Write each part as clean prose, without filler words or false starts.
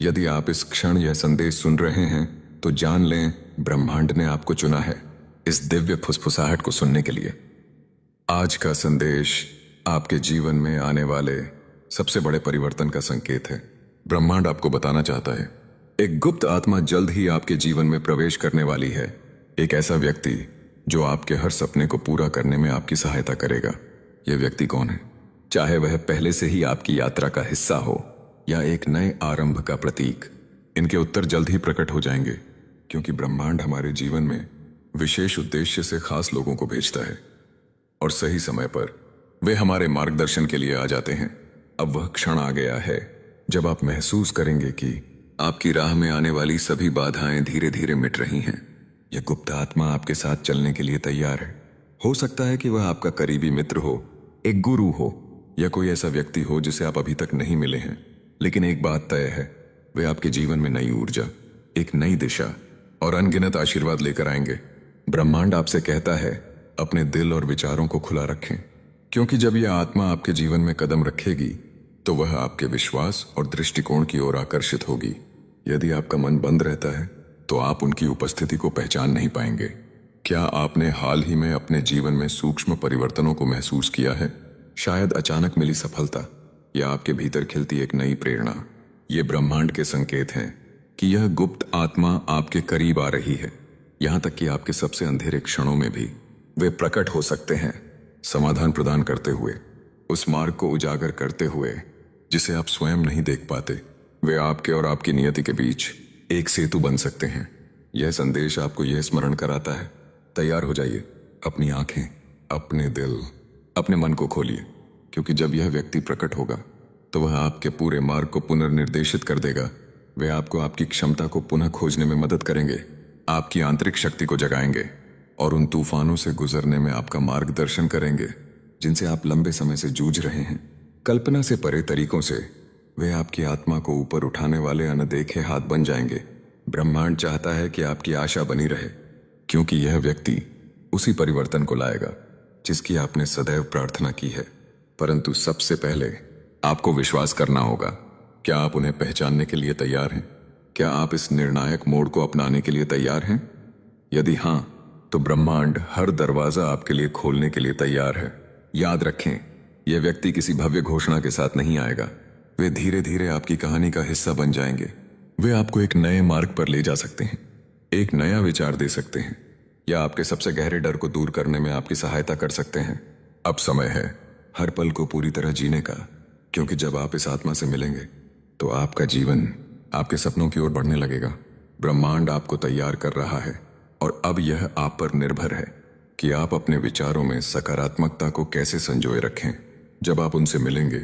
यदि आप इस क्षण यह संदेश सुन रहे हैं तो जान लें, ब्रह्मांड ने आपको चुना है इस दिव्य फुसफुसाहट को सुनने के लिए। आज का संदेश आपके जीवन में आने वाले सबसे बड़े परिवर्तन का संकेत है। ब्रह्मांड आपको बताना चाहता है, एक गुप्त आत्मा जल्द ही आपके जीवन में प्रवेश करने वाली है। एक ऐसा व्यक्ति जो आपके हर सपने को पूरा करने में आपकी सहायता करेगा। यह व्यक्ति कौन है? चाहे वह पहले से ही आपकी यात्रा का हिस्सा हो या एक नए आरंभ का प्रतीक, इनके उत्तर जल्द ही प्रकट हो जाएंगे, क्योंकि ब्रह्मांड हमारे जीवन में विशेष उद्देश्य से खास लोगों को भेजता है और सही समय पर वे हमारे मार्गदर्शन के लिए आ जाते हैं। अब वह क्षण आ गया है जब आप महसूस करेंगे कि आपकी राह में आने वाली सभी बाधाएं धीरे धीरे मिट रही हैं। यह गुप्त आत्मा आपके साथ चलने के लिए तैयार है। हो सकता है कि वह आपका करीबी मित्र हो, एक गुरु हो, या कोई ऐसा व्यक्ति हो जिसे आप अभी तक नहीं मिले हैं। लेकिन एक बात तय है, वे आपके जीवन में नई ऊर्जा, एक नई दिशा और अनगिनत आशीर्वाद लेकर आएंगे। ब्रह्मांड आपसे कहता है, अपने दिल और विचारों को खुला रखें, क्योंकि जब यह आत्मा आपके जीवन में कदम रखेगी तो वह आपके विश्वास और दृष्टिकोण की ओर आकर्षित होगी। यदि आपका मन बंद रहता है तो आप उनकी उपस्थिति को पहचान नहीं पाएंगे। क्या आपने हाल ही में अपने जीवन में सूक्ष्म परिवर्तनों को महसूस किया है? शायद अचानक मिली सफलता या आपके भीतर खिलती एक नई प्रेरणा। ये ब्रह्मांड के संकेत हैं कि यह गुप्त आत्मा आपके करीब आ रही है। यहां तक कि आपके सबसे अंधेरे क्षणों में भी वे प्रकट हो सकते हैं, समाधान प्रदान करते हुए, उस मार्ग को उजागर करते हुए जिसे आप स्वयं नहीं देख पाते। वे आपके और आपकी नियति के बीच एक सेतु बन सकते हैं। यह संदेश आपको यह स्मरण कराता है, तैयार हो जाइए। अपनी आंखें, अपने दिल, अपने मन को खोलिए, क्योंकि जब यह व्यक्ति प्रकट होगा तो वह आपके पूरे मार्ग को पुनर्निर्देशित कर देगा। वे आपको आपकी क्षमता को पुनः खोजने में मदद करेंगे, आपकी आंतरिक शक्ति को जगाएंगे और उन तूफानों से गुजरने में आपका मार्गदर्शन करेंगे जिनसे आप लंबे समय से जूझ रहे हैं। कल्पना से परे तरीकों से वे आपकी आत्मा को ऊपर उठाने वाले अनदेखे हाथ बन जाएंगे। ब्रह्मांड चाहता है कि आपकी आशा बनी रहे, क्योंकि यह व्यक्ति उसी परिवर्तन को लाएगा जिसकी आपने सदैव प्रार्थना की है। परंतु सबसे पहले आपको विश्वास करना होगा। क्या आप उन्हें पहचानने के लिए तैयार हैं? क्या आप इस निर्णायक मोड़ को अपनाने के लिए तैयार हैं? यदि हां, तो ब्रह्मांड हर दरवाजा आपके लिए खोलने के लिए तैयार है। याद रखें, यह व्यक्ति किसी भव्य घोषणा के साथ नहीं आएगा। वे धीरे धीरे आपकी कहानी का हिस्सा बन जाएंगे। वे आपको एक नए मार्ग पर ले जा सकते हैं, एक नया विचार दे सकते हैं, या आपके सबसे गहरे डर को दूर करने में आपकी सहायता कर सकते हैं। अब समय है हर पल को पूरी तरह जीने का, क्योंकि जब आप इस आत्मा से मिलेंगे तो आपका जीवन आपके सपनों की ओर बढ़ने लगेगा। ब्रह्मांड आपको तैयार कर रहा है और अब यह आप पर निर्भर है कि आप अपने विचारों में सकारात्मकता को कैसे संजोए रखें। जब आप उनसे मिलेंगे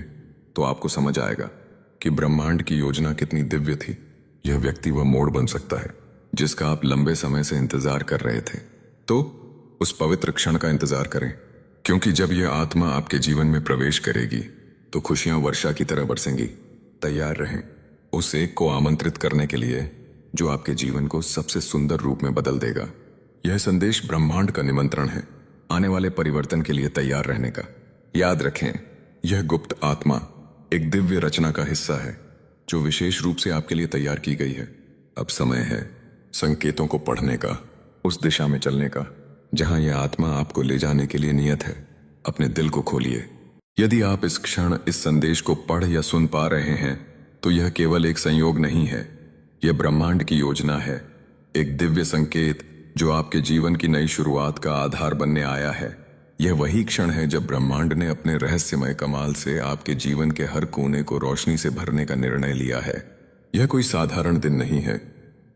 तो आपको समझ आएगा कि ब्रह्मांड की योजना कितनी दिव्य थी। यह व्यक्ति वह मोड़ बन सकता है जिसका आप लंबे समय से इंतजार कर रहे थे। तो उस पवित्र क्षण का इंतजार करें, क्योंकि जब यह आत्मा आपके जीवन में प्रवेश करेगी तो खुशियां वर्षा की तरह बरसेंगी। तैयार रहें उस एक को आमंत्रित करने के लिए जो आपके जीवन को सबसे सुंदर रूप में बदल देगा। यह संदेश ब्रह्मांड का निमंत्रण है, आने वाले परिवर्तन के लिए तैयार रहने का। याद रखें, यह गुप्त आत्मा एक दिव्य रचना का हिस्सा है जो विशेष रूप से आपके लिए तैयार की गई है। अब समय है संकेतों को पढ़ने का, उस दिशा में चलने का जहां यह आत्मा आपको ले जाने के लिए नियत है। अपने दिल को खोलिए। यदि आप इस क्षण इस संदेश को पढ़ या सुन पा रहे हैं तो यह केवल एक संयोग नहीं है, यह ब्रह्मांड की योजना है, एक दिव्य संकेत जो आपके जीवन की नई शुरुआत का आधार बनने आया है। यह वही क्षण है जब ब्रह्मांड ने अपने रहस्यमय कमाल से आपके जीवन के हर कोने को रोशनी से भरने का निर्णय लिया है। यह कोई साधारण दिन नहीं है,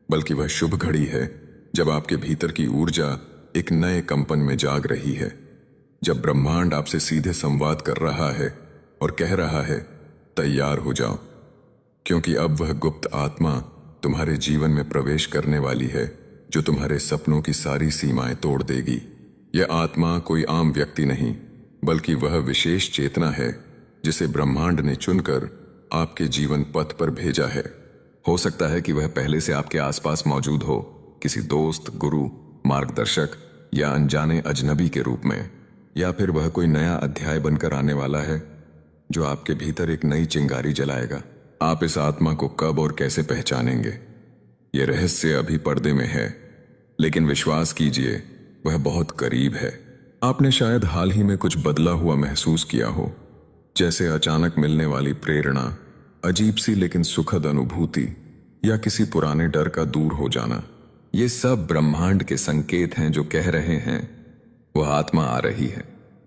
बल्कि वह शुभ घड़ी है जब आपके भीतर की ऊर्जा एक नए कंपन में जाग रही है, जब ब्रह्मांड आपसे सीधे संवाद कर रहा है और कह रहा है, तैयार हो जाओ, क्योंकि अब वह गुप्त आत्मा तुम्हारे जीवन में प्रवेश करने वाली है जो तुम्हारे सपनों की सारी सीमाएं तोड़ देगी। यह आत्मा कोई आम व्यक्ति नहीं, बल्कि वह विशेष चेतना है जिसे ब्रह्मांड ने चुनकर आपके जीवन पथ पर भेजा है। हो सकता है कि वह पहले से आपके आसपास मौजूद हो, किसी दोस्त, गुरु, मार्गदर्शक या अनजाने अजनबी के रूप में, या फिर वह कोई नया अध्याय बनकर आने वाला है जो आपके भीतर एक नई चिंगारी जलाएगा। आप इस आत्मा को कब और कैसे पहचानेंगे, यह रहस्य अभी पर्दे में है, लेकिन विश्वास कीजिए वह बहुत करीब है। आपने शायद हाल ही में कुछ बदला हुआ महसूस किया हो, जैसे अचानक मिलने वाली प्रेरणा, अजीब सी लेकिन सुखद अनुभूति, या किसी पुराने डर का दूर हो जाना। ये सब ब्रह्मांड के संकेत हैं जो कह रहे हैं वह आत्मा आ रही है।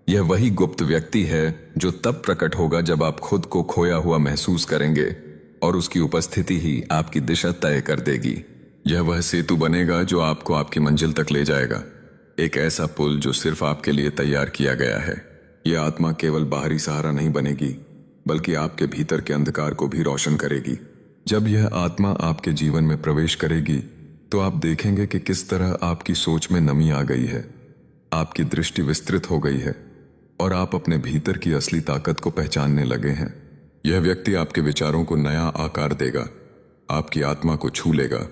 यह वही गुप्त व्यक्ति है जो तब प्रकट होगा जब आप खुद को खोया हुआ महसूस करेंगे, और उसकी उपस्थिति ही आपकी दिशा तय कर देगी। यह वह सेतु बनेगा जो आपको आपकी मंजिल तक ले जाएगा, एक ऐसा पुल जो सिर्फ आपके लिए तैयार किया गया है। यह आत्मा केवल बाहरी सहारा नहीं बनेगी, बल्कि आपके भीतर के अंधकार को भी रोशन करेगी। जब यह आत्मा आपके जीवन में प्रवेश करेगी तो आप देखेंगे कि किस तरह आपकी सोच में नमी आ गई है, आपकी दृष्टि विस्तृत हो गई है, और आप अपने भीतर की असली ताकत को पहचानने लगे हैं। यह व्यक्ति आपके विचारों को नया आकार देगा, आपकी आत्मा को छू लेगा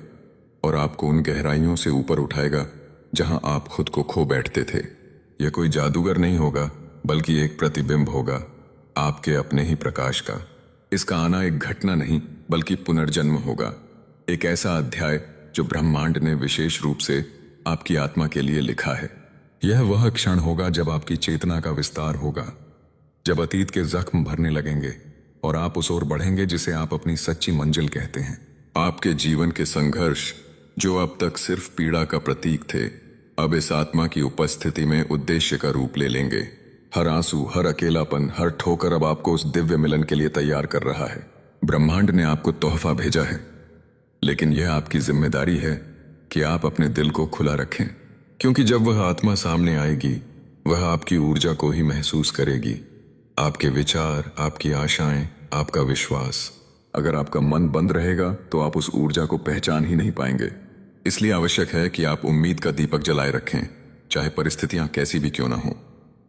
और आपको उन गहराइयों से ऊपर उठाएगा जहां आप खुद को खो बैठते थे। यह कोई जादूगर नहीं होगा, बल्कि एक प्रतिबिंब होगा आपके अपने ही प्रकाश का। इसका आना एक घटना नहीं, बल्कि पुनर्जन्म होगा, एक ऐसा अध्याय जो ब्रह्मांड ने विशेष रूप से आपकी आत्मा के लिए लिखा है। यह वह क्षण होगा जब आपकी चेतना का विस्तार होगा, जब अतीत के जख्म भरने लगेंगे और आप उस ओर बढ़ेंगे जिसे आप अपनी सच्ची मंजिल कहते हैं। आपके जीवन के संघर्ष जो अब तक सिर्फ पीड़ा का प्रतीक थे, अब इस आत्मा की उपस्थिति में उद्देश्य का रूप ले लेंगे। हर आंसू, हर अकेलापन, हर ठोकर अब आपको उस दिव्य मिलन के लिए तैयार कर रहा है। ब्रह्मांड ने आपको तोहफा भेजा है, लेकिन यह आपकी जिम्मेदारी है कि आप अपने दिल को खुला रखें, क्योंकि जब वह आत्मा सामने आएगी वह आपकी ऊर्जा को ही महसूस करेगी, आपके विचार, आपकी आशाएं, आपका विश्वास। अगर आपका मन बंद रहेगा तो आप उस ऊर्जा को पहचान ही नहीं पाएंगे। इसलिए आवश्यक है कि आप उम्मीद का दीपक जलाए रखें, चाहे परिस्थितियां कैसी भी क्यों ना हो,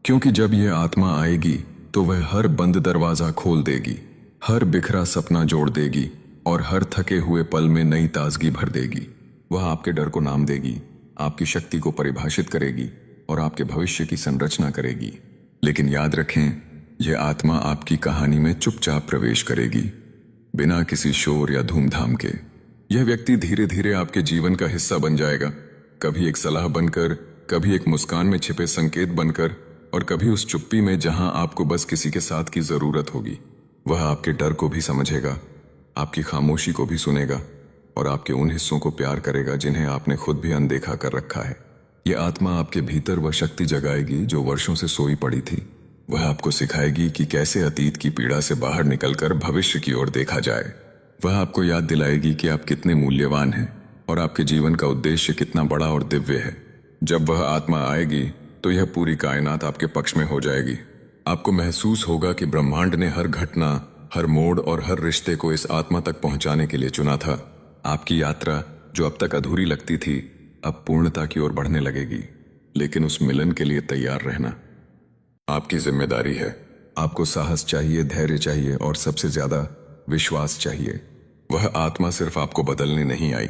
क्योंकि जब यह आत्मा आएगी तो वह हर बंद दरवाजा खोल देगी, हर बिखरा सपना जोड़ देगी और हर थके हुए पल में नई ताजगी भर देगी। वह आपके डर को नाम देगी, आपकी शक्ति को परिभाषित करेगी और आपके भविष्य की संरचना करेगी। लेकिन याद रखें, यह आत्मा आपकी कहानी में चुपचाप प्रवेश करेगी, बिना किसी शोर या धूमधाम के। यह व्यक्ति धीरे धीरे आपके जीवन का हिस्सा बन जाएगा, कभी एक सलाह बनकर, कभी एक मुस्कान में छिपे संकेत बनकर, और कभी उस चुप्पी में जहां आपको बस किसी के साथ की जरूरत होगी। वह आपके डर को भी समझेगा, आपकी खामोशी को भी सुनेगा और आपके उन हिस्सों को प्यार करेगा जिन्हें आपने खुद भी अनदेखा कर रखा है। यह आत्मा आपके भीतर वह शक्ति जगाएगी जो वर्षों से सोई पड़ी थी। वह आपको सिखाएगी कि कैसे अतीत की पीड़ा से बाहर निकलकर भविष्य की ओर देखा जाए। वह आपको याद दिलाएगी कि आप कितने मूल्यवान हैं और आपके जीवन का उद्देश्य कितना बड़ा और दिव्य है। जब वह आत्मा आएगी तो यह पूरी कायनात आपके पक्ष में हो जाएगी। आपको महसूस होगा कि ब्रह्मांड ने हर घटना, हर मोड़ और हर रिश्ते को इस आत्मा तक पहुंचाने के लिए चुना था। आपकी यात्रा जो अब तक अधूरी लगती थी, अब पूर्णता की ओर बढ़ने लगेगी। लेकिन उस मिलन के लिए तैयार रहना आपकी जिम्मेदारी है। आपको साहस चाहिए, धैर्य चाहिए और सबसे ज्यादा विश्वास चाहिए। वह आत्मा सिर्फ आपको बदलने नहीं आई,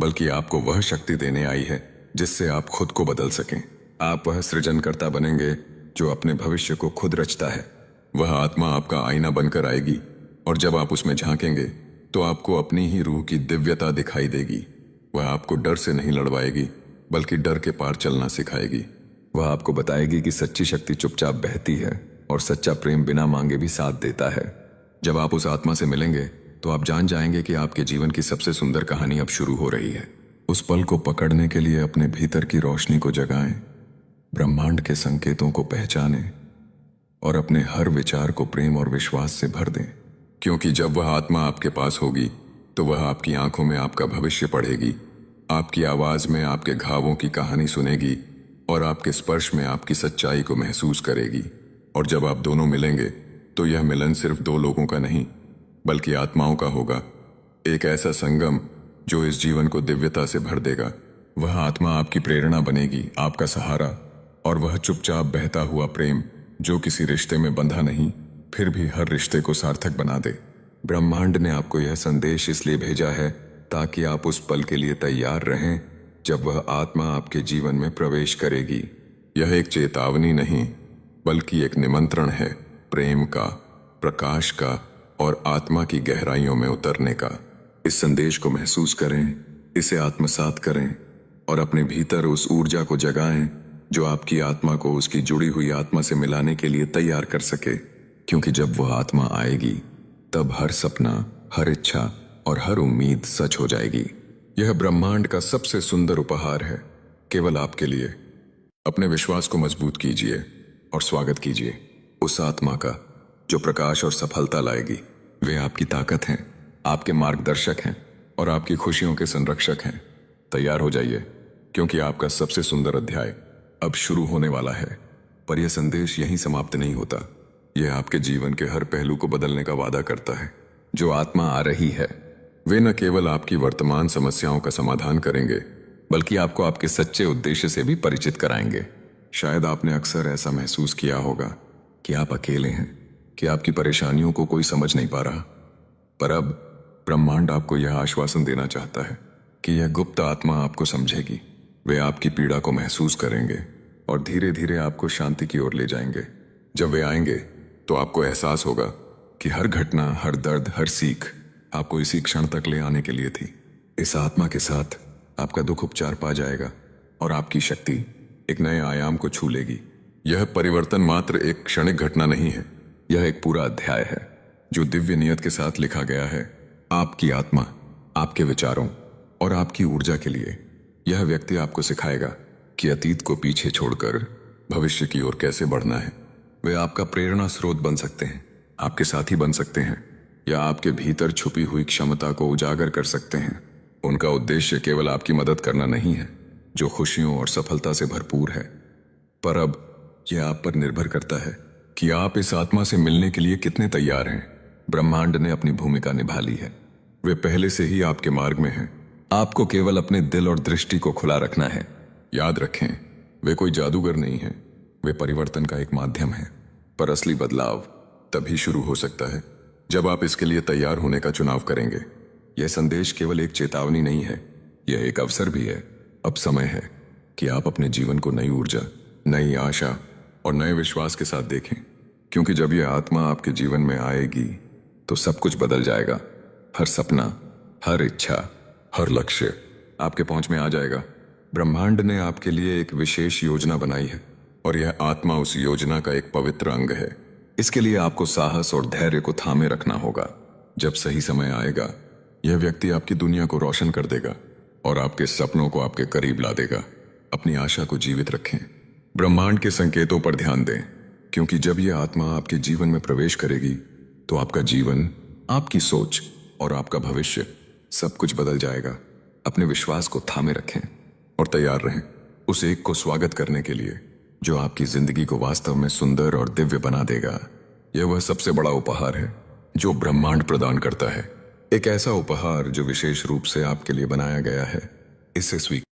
बल्कि आपको वह शक्ति देने आई है जिससे आप खुद को बदल सकें। आप वह सृजनकर्ता बनेंगे जो अपने भविष्य को खुद रचता है। वह आत्मा आपका आईना बनकर आएगी और जब आप उसमें झांकेंगे तो आपको अपनी ही रूह की दिव्यता दिखाई देगी। वह आपको डर से नहीं लड़वाएगी, बल्कि डर के पार चलना सिखाएगी। वह आपको बताएगी कि सच्ची शक्ति चुपचाप बहती है और सच्चा प्रेम बिना मांगे भी साथ देता है। जब आप उस आत्मा से मिलेंगे तो आप जान जाएंगे कि आपके जीवन की सबसे सुंदर कहानी अब शुरू हो रही है। उस पल को पकड़ने के लिए अपने भीतर की रोशनी को जगाएं, ब्रह्मांड के संकेतों को पहचानें और अपने हर विचार को प्रेम और विश्वास से भर दें। क्योंकि जब वह आत्मा आपके पास होगी तो वह आपकी आंखों में आपका भविष्य पढ़ेगी, आपकी आवाज में आपके घावों की कहानी सुनेगी और आपके स्पर्श में आपकी सच्चाई को महसूस करेगी। और जब आप दोनों मिलेंगे तो यह मिलन सिर्फ दो लोगों का नहीं, बल्कि आत्माओं का होगा। एक ऐसा संगम जो इस जीवन को दिव्यता से भर देगा। वह आत्मा आपकी प्रेरणा बनेगी, आपका सहारा, और वह चुपचाप बहता हुआ प्रेम जो किसी रिश्ते में बंधा नहीं, फिर भी हर रिश्ते को सार्थक बना दे। ब्रह्मांड ने आपको यह संदेश इसलिए भेजा है ताकि आप उस पल के लिए तैयार रहें जब वह आत्मा आपके जीवन में प्रवेश करेगी। यह एक चेतावनी नहीं, बल्कि एक निमंत्रण है, प्रेम का, प्रकाश का और आत्मा की गहराइयों में उतरने का। इस संदेश को महसूस करें, इसे आत्मसात करें और अपने भीतर उस ऊर्जा को जगाएं जो आपकी आत्मा को उसकी जुड़ी हुई आत्मा से मिलाने के लिए तैयार कर सके। क्योंकि जब वह आत्मा आएगी तब हर सपना, हर इच्छा और हर उम्मीद सच हो जाएगी। यह ब्रह्मांड का सबसे सुंदर उपहार है, केवल आपके लिए। अपने विश्वास को मजबूत कीजिए और स्वागत कीजिए उस आत्मा का जो प्रकाश और सफलता लाएगी। वे आपकी ताकत हैं, आपके मार्गदर्शक हैं और आपकी खुशियों के संरक्षक हैं। तैयार हो जाइए, क्योंकि आपका सबसे सुंदर अध्याय अब शुरू होने वाला है। पर यह संदेश यहीं समाप्त नहीं होता। यह आपके जीवन के हर पहलू को बदलने का वादा करता है। जो आत्मा आ रही है वे न केवल आपकी वर्तमान समस्याओं का समाधान करेंगे, बल्कि आपको आपके सच्चे उद्देश्य से भी परिचित कराएंगे। शायद आपने अक्सर ऐसा महसूस किया होगा कि आप अकेले हैं, कि आपकी परेशानियों को कोई समझ नहीं पा रहा। पर अब ब्रह्मांड आपको यह आश्वासन देना चाहता है कि यह गुप्त आत्मा आपको समझेगी। वे आपकी पीड़ा को महसूस करेंगे और धीरे धीरे आपको शांति की ओर ले जाएंगे। जब वे आएंगे तो आपको एहसास होगा कि हर घटना, हर दर्द, हर सीख आपको इसी क्षण तक ले आने के लिए थी। इस आत्मा के साथ आपका दुख उपचार पा जाएगा और आपकी शक्ति एक नए आयाम को छू लेगी। यह परिवर्तन मात्र एक क्षणिक घटना नहीं है, यह एक पूरा अध्याय है जो दिव्य नियत के साथ लिखा गया है आपकी आत्मा, आपके विचारों और आपकी ऊर्जा के लिए। यह व्यक्ति आपको सिखाएगा कि अतीत को पीछे छोड़कर भविष्य की ओर कैसे बढ़ना है। वे आपका प्रेरणा स्रोत बन सकते हैं, आपके साथी बन सकते हैं, या आपके भीतर छुपी हुई क्षमता को उजागर कर सकते हैं। उनका उद्देश्य केवल आपकी मदद करना नहीं है, जो खुशियों और सफलता से भरपूर है। पर अब यह आप पर निर्भर करता है कि आप इस आत्मा से मिलने के लिए कितने तैयार हैं। ब्रह्मांड ने अपनी भूमिका निभा ली है। वे पहले से ही आपके मार्ग में हैं। आपको केवल अपने दिल और दृष्टि को खुला रखना है। याद रखें, वे कोई जादूगर नहीं हैं, वे परिवर्तन का एक माध्यम है। पर असली बदलाव तभी शुरू हो सकता है जब आप इसके लिए तैयार होने का चुनाव करेंगे। यह संदेश केवल एक चेतावनी नहीं है, यह एक अवसर भी है। अब समय है कि आप अपने जीवन को नई ऊर्जा, नई आशा और नए विश्वास के साथ देखें। क्योंकि जब यह आत्मा आपके जीवन में आएगी तो सब कुछ बदल जाएगा। हर सपना, हर इच्छा, हर लक्ष्य आपके पहुंच में आ जाएगा। ब्रह्मांड ने आपके लिए एक विशेष योजना बनाई है और यह आत्मा उस योजना का एक पवित्र अंग है। इसके लिए आपको साहस और धैर्य को थामे रखना होगा। जब सही समय आएगा, यह व्यक्ति आपकी दुनिया को रोशन कर देगा और आपके सपनों को आपके करीब ला देगा। अपनी आशा को जीवित रखें, ब्रह्मांड के संकेतों पर ध्यान दें, क्योंकि जब यह आत्मा आपके जीवन में प्रवेश करेगी तो आपका जीवन, आपकी सोच और आपका भविष्य सब कुछ बदल जाएगा। अपने विश्वास को थामे रखें और तैयार रहें उस एक को स्वागत करने के लिए जो आपकी जिंदगी को वास्तव में सुंदर और दिव्य बना देगा। यह वह सबसे बड़ा उपहार है जो ब्रह्मांड प्रदान करता है। एक ऐसा उपहार जो विशेष रूप से आपके लिए बनाया गया है। इसे स्वीकार